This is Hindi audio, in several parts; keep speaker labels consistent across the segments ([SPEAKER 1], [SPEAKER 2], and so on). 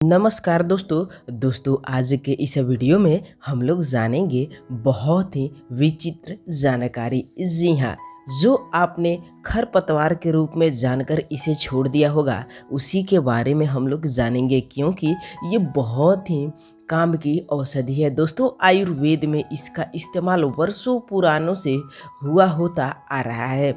[SPEAKER 1] नमस्कार दोस्तों आज के इस वीडियो में हम लोग जानेंगे बहुत ही विचित्र जानकारी। जी हाँ, जो आपने खरपतवार के रूप में जानकर इसे छोड़ दिया होगा उसी के बारे में हम लोग जानेंगे, क्योंकि ये बहुत ही काम की औषधि है। दोस्तों, आयुर्वेद में इसका इस्तेमाल वर्षों पुरानों से हुआ होता आ रहा है।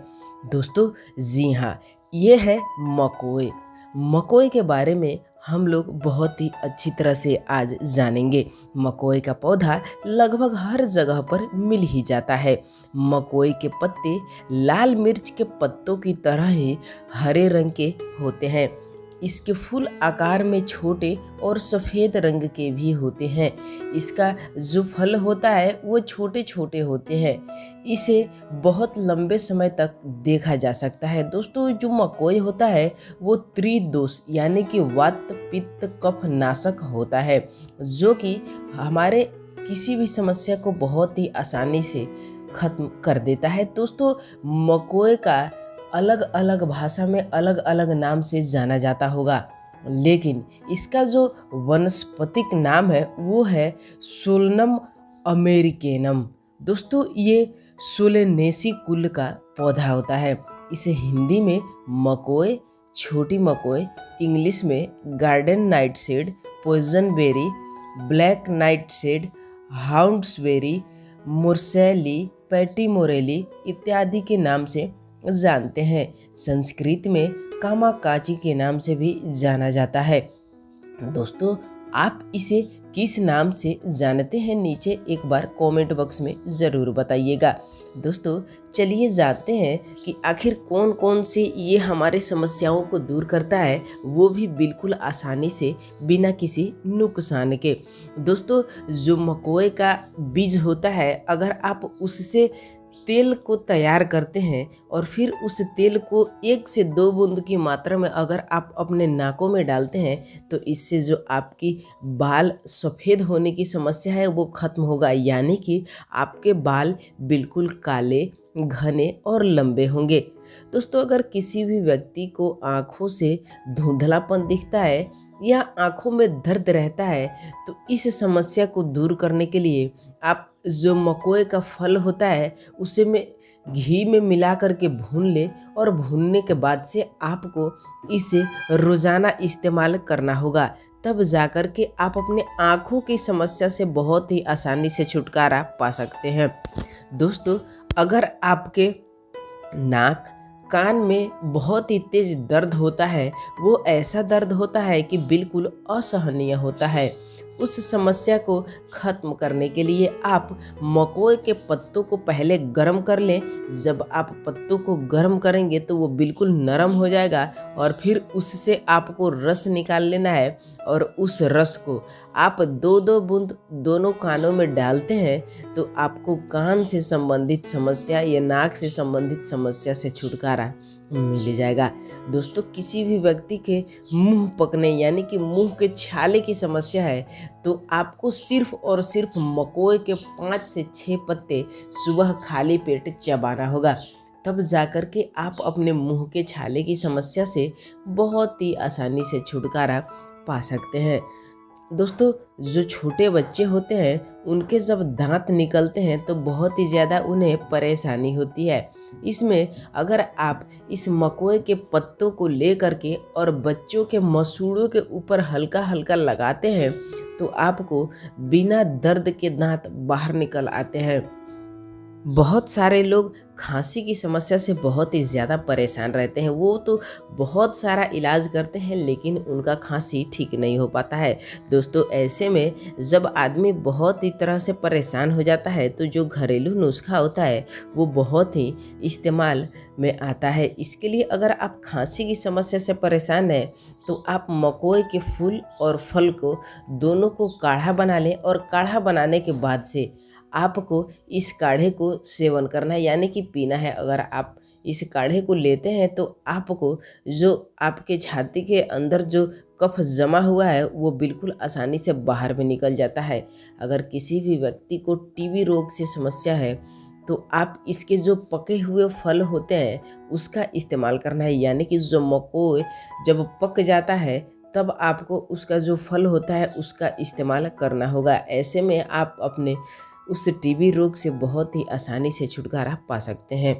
[SPEAKER 1] दोस्तों जी हाँ, ये है मकोए। मकोए के बारे में हम लोग बहुत ही अच्छी तरह से आज जानेंगे। मकोए का पौधा लगभग हर जगह पर मिल ही जाता है। मकोए के पत्ते लाल मिर्च के पत्तों की तरह ही हरे रंग के होते हैं। इसके फूल आकार में छोटे और सफ़ेद रंग के भी होते हैं। इसका जो फल होता है वो छोटे छोटे होते हैं। इसे बहुत लंबे समय तक देखा जा सकता है। दोस्तों, जो मकोए होता है वो त्रिदोष यानी कि वात पित्त कफ नाशक होता है, जो कि हमारे किसी भी समस्या को बहुत ही आसानी से खत्म कर देता है। दोस्तों, मकोए का अलग अलग भाषा में अलग अलग नाम से जाना जाता होगा, लेकिन इसका जो वनस्पतिक नाम है वो है सोलनम अमेरिकेनम। दोस्तों, ये सोलेनेसी कुल का पौधा होता है। इसे हिंदी में मकोए, छोटी मकोए, इंग्लिश में garden nightshade, poison berry, black nightshade, houndsberry, मोरसेली, पैटीमोरेली इत्यादि के नाम से जानते हैं। संस्कृत में कामाकाची के नाम से भी जाना जाता है। दोस्तों, आप इसे किस नाम से जानते हैं, नीचे एक बार कमेंट बॉक्स में ज़रूर बताइएगा। दोस्तों, चलिए जानते हैं कि आखिर कौन कौन से ये हमारे समस्याओं को दूर करता है, वो भी बिल्कुल आसानी से बिना किसी नुकसान के। दोस्तों, जो मकोए का बीज होता है, अगर आप उससे तेल को तैयार करते हैं और फिर उस तेल को 1 से 2 बूंद की मात्रा में अगर आप अपने नाकों में डालते हैं तो इससे जो आपकी बाल सफ़ेद होने की समस्या है वो खत्म होगा, यानी कि आपके बाल बिल्कुल काले, घने और लंबे होंगे। दोस्तों, अगर किसी भी व्यक्ति को आँखों से धुंधलापन दिखता है या आँखों में दर्द रहता है तो इस समस्या को दूर करने के लिए आप जो मकोए का फल होता है उसे में घी में मिला करके भून ले, और भूनने के बाद से आपको इसे रोज़ाना इस्तेमाल करना होगा। तब जाकर के आप अपने आँखों की समस्या से बहुत ही आसानी से छुटकारा पा सकते हैं। दोस्तों, अगर आपके नाक कान में बहुत ही तेज दर्द होता है, वो ऐसा दर्द होता है कि बिल्कुल असहनीय होता है, उस समस्या को ख़त्म करने के लिए आप मकोए के पत्तों को पहले गर्म कर लें। जब आप पत्तों को गर्म करेंगे तो वो बिल्कुल नरम हो जाएगा, और फिर उससे आपको रस निकाल लेना है, और उस रस को आप 2-2 बूंद दोनों कानों में डालते हैं तो आपको कान से संबंधित समस्या या नाक से संबंधित समस्या से छुटकारा मिल जाएगा। दोस्तों, किसी भी व्यक्ति के मुंह पकने यानी कि मुंह के छाले की समस्या है तो आपको सिर्फ और सिर्फ मकोए के 5 से 6 पत्ते सुबह खाली पेट चबाना होगा। तब जाकर के आप अपने मुंह के छाले की समस्या से बहुत ही आसानी से छुटकारा पा सकते हैं। दोस्तों, जो छोटे बच्चे होते हैं उनके जब दांत निकलते हैं तो बहुत ही ज़्यादा उन्हें परेशानी होती है। इसमें अगर आप इस मकोए के पत्तों को ले करके और बच्चों के मसूड़ों के ऊपर हल्का हल्का लगाते हैं तो आपको बिना दर्द के दांत बाहर निकल आते हैं। बहुत सारे लोग खांसी की समस्या से बहुत ही ज़्यादा परेशान रहते हैं, वो तो बहुत सारा इलाज करते हैं लेकिन उनका खांसी ठीक नहीं हो पाता है। दोस्तों, ऐसे में जब आदमी बहुत ही तरह से परेशान हो जाता है तो जो घरेलू नुस्खा होता है वो बहुत ही इस्तेमाल में आता है। इसके लिए अगर आप खांसी की समस्या से परेशान हैं तो आप मकोए के फूल और फल को दोनों को काढ़ा बना लें, और काढ़ा बनाने के बाद से आपको इस काढ़े को सेवन करना है, यानी कि पीना है। अगर आप इस काढ़े को लेते हैं तो आपको जो आपके छाती के अंदर जो कफ जमा हुआ है वो बिल्कुल आसानी से बाहर में निकल जाता है। अगर किसी भी व्यक्ति को टीबी रोग से समस्या है तो आप इसके जो पके हुए फल होते हैं उसका इस्तेमाल करना है, यानी कि जो मकोए जब पक जाता है तब आपको उसका जो फल होता है उसका इस्तेमाल करना होगा। ऐसे में आप अपने उस टीबी रोग से बहुत ही आसानी से छुटकारा पा सकते हैं।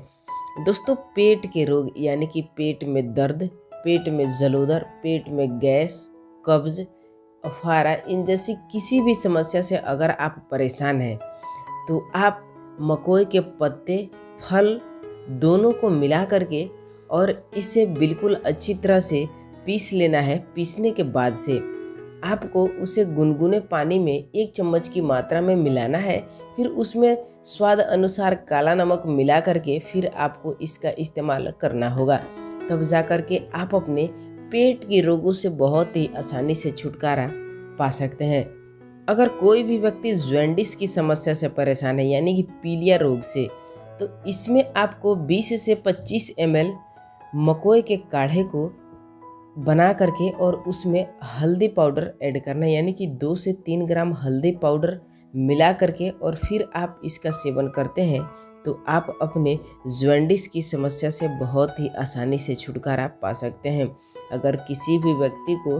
[SPEAKER 1] दोस्तों, पेट के रोग यानी कि पेट में दर्द, पेट में जलोदर, पेट में गैस, कब्ज, अफारा, इन जैसी किसी भी समस्या से अगर आप परेशान हैं तो आप मकोई के पत्ते, फल दोनों को मिला करके और इसे बिल्कुल अच्छी तरह से पीस लेना है। पीसने के बाद से आपको उसे गुनगुने पानी में 1 चम्मच की मात्रा में मिलाना है। फिर उसमें स्वाद अनुसार काला नमक मिला करके फिर आपको इसका इस्तेमाल करना होगा। तब जा कर के आप अपने पेट के रोगों से बहुत ही आसानी से छुटकारा पा सकते हैं। अगर कोई भी व्यक्ति जॉन्डिस की समस्या से परेशान है यानी कि पीलिया रोग से, तो इसमें आपको 20 से 25 ml मकोई के काढ़े को बना करके और उसमें हल्दी पाउडर ऐड करना है, यानी कि 2 से 3 ग्राम हल्दी पाउडर मिला करके और फिर आप इसका सेवन करते हैं तो आप अपने जॉन्डिस की समस्या से बहुत ही आसानी से छुटकारा पा सकते हैं। अगर किसी भी व्यक्ति को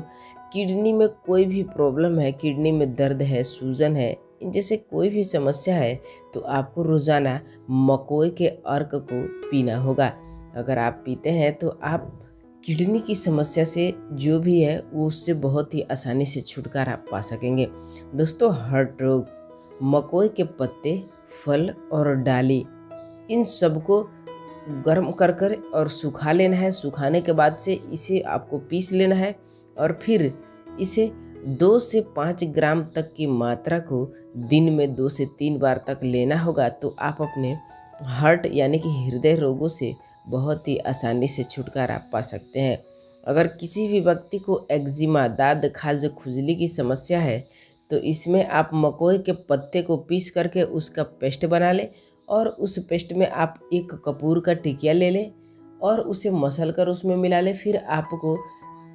[SPEAKER 1] किडनी में कोई भी प्रॉब्लम है, किडनी में दर्द है, सूजन है, इन जैसे कोई भी समस्या है, तो आपको रोज़ाना मकोई के अर्क को पीना होगा। अगर आप पीते हैं तो आप किडनी की समस्या से जो भी है वो उससे बहुत ही आसानी से छुटकारा पा सकेंगे। दोस्तों, हार्ट रोग, मकोई के पत्ते, फल और डाली, इन सबको गर्म कर कर और सुखा लेना है। सुखाने के बाद से इसे आपको पीस लेना है और फिर इसे 2 से 5 ग्राम तक की मात्रा को दिन में 2 से 3 बार तक लेना होगा। तो आप अपने हार्ट यानी कि हृदय रोगों से बहुत ही आसानी से छुटकारा पा सकते हैं। अगर किसी भी व्यक्ति को एक्जिमा, दाद, खाज, खुजली की समस्या है तो इसमें आप मकोई के पत्ते को पीस करके उसका पेस्ट बना लें और उस पेस्ट में आप 1 कपूर का टिकिया ले लें और उसे मसल कर उसमें मिला लें। फिर आपको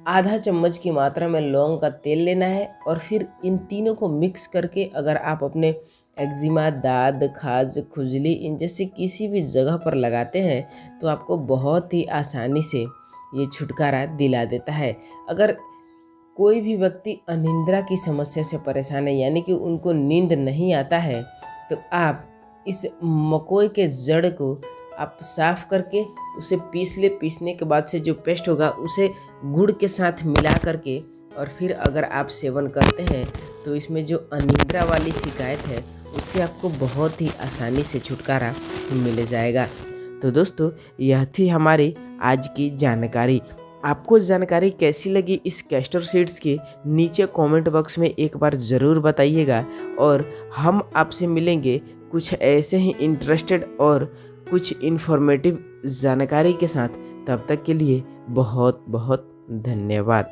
[SPEAKER 1] आधा चम्मच की मात्रा में लौंग का तेल लेना है और फिर इन तीनों को मिक्स करके अगर आप अपने एक्जिमा, दाद, खाज, खुजली, इन जैसे किसी भी जगह पर लगाते हैं तो आपको बहुत ही आसानी से ये छुटकारा दिला देता है। अगर कोई भी व्यक्ति अनिद्रा की समस्या से परेशान है यानी कि उनको नींद नहीं आता है, तो आप इस मकोई के जड़ को आप साफ करके उसे पीस ले। पीसने के बाद से जो पेस्ट होगा उसे गुड़ के साथ मिला करके और फिर अगर आप सेवन करते हैं तो इसमें जो अनिद्रा वाली शिकायत है उससे आपको बहुत ही आसानी से छुटकारा मिल जाएगा। तो दोस्तों, यह थी हमारी आज की जानकारी। आपको जानकारी कैसी लगी इस कैस्टर सीड्स के नीचे कमेंट बॉक्स में एक बार ज़रूर बताइएगा और हम आपसे मिलेंगे कुछ ऐसे ही इंटरेस्टेड और कुछ इन्फॉर्मेटिव जानकारी के साथ। तब तक के लिए बहुत बहुत धन्यवाद।